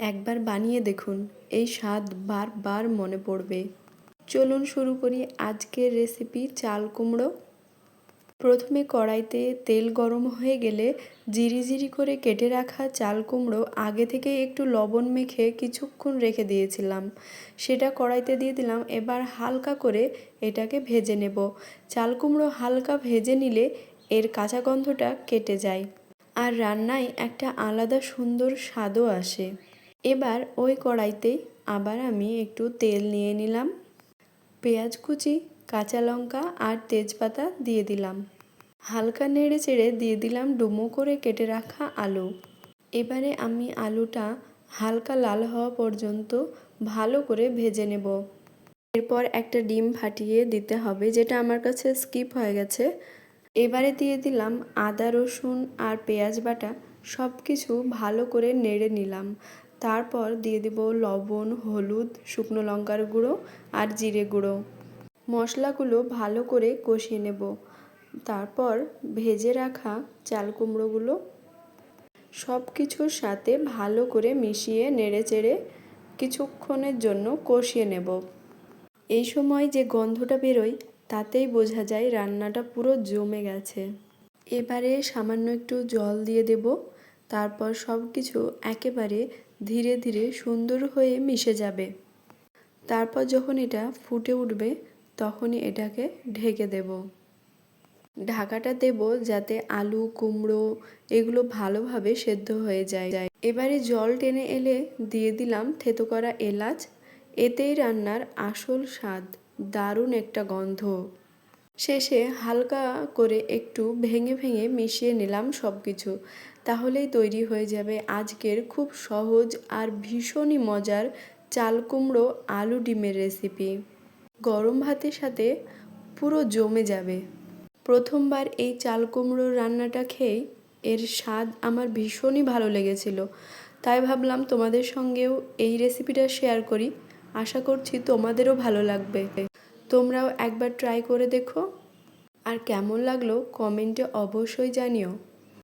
একবার বানিয়ে দেখুন, এই স্বাদ বারবার মনে পড়বে। চলুন শুরু করি আজকের রেসিপি চাল কুমড়ো। প্রথমে কড়াইতে তেল গরম হয়ে গেলে জিরি করে কেটে রাখা চাল কুমড়ো আগে থেকে একটু লবণ মেখে কিছুক্ষণ রেখে দিয়েছিলাম, সেটা কড়াইতে দিয়ে দিলাম। এবার হালকা করে এটাকে ভেজে নেব। চাল কুমড়ো হালকা ভেজে নিলে এর কাঁচা গন্ধটা কেটে যায় আর রান্নায় একটা আলাদা সুন্দর স্বাদও আসে। এবার ওই কড়াইতে আবার আমি একটু তেল নিয়ে নিলাম, পেঁয়াজ কুচি, কাঁচা লঙ্কা আর তেজপাতা দিয়ে দিলাম। হালকা নেড়ে চেড়ে দিয়ে দিলাম ডুমো করে কেটে রাখা আলু। এবারে আমি আলুটা হালকা লাল হওয়া পর্যন্ত ভালো করে ভেজে নেব। এরপর একটা ডিম ফাটিয়ে দিতে হবে, যেটা আমার কাছে স্কিপ হয়ে গেছে। এবারে দিয়ে দিলাম আদা রসুন আর পেঁয়াজ বাটা, সব কিছু ভালো করে নেড়ে নিলাম। তারপর দিয়ে দেব লবণ, হলুদ, শুকনো লঙ্কার গুঁড়ো আর জিরে গুঁড়ো। মশলাগুলো ভালো করে কষিয়ে নেব। তারপর ভেজে রাখা চাল কুমড়োগুলো সব কিছুর সাথে ভালো করে মিশিয়ে নেড়ে চেড়ে কিছুক্ষণের জন্য কষিয়ে নেব। এই সময় যে গন্ধটা বেরোয় তাতেই বোঝা যায় রান্নাটা পুরো জমে গেছে। এবারে সামান্য একটু জল দিয়ে দেব। তারপর সব কিছু একেবারে ধীরে ধীরে সুন্দর হয়ে মিশে যাবে। তারপর যখন এটা ফুটে উঠবে তখনই এটাকে ঢেকে দেব। ঢাকাটা দেব যাতে আলু, কুমড়ো এগুলো ভালোভাবে সেদ্ধ হয়ে যায়। এবারে জল টেনে এলে দিয়ে দিলাম থেতো করা এলাচ। এতেই রান্নার আসল স্বাদ, দারুণ একটা গন্ধ। শেষে হালকা করে একটু ভেঙে ভেঙে মিশিয়ে নিলাম সব কিছু। তাহলেই তৈরি হয়ে যাবে আজকের খুব সহজ আর ভীষণই মজার চাল কুমড়ো আলু ডিমের রেসিপি। গরম ভাতের সাথে পুরো জমে যাবে। প্রথমবার এই চাল কুমড়োর রান্নাটা খেয়েই এর স্বাদ আমার ভীষণই ভালো লেগেছিল, তাই ভাবলাম তোমাদের সঙ্গেও এই রেসিপিটা শেয়ার করি। আশা করছি তোমাদেরও ভালো লাগবে। তোমরাও একবার ট্রাই করে দেখো, আর কেমন লাগলো কমেন্টে অবশ্যই জানিও।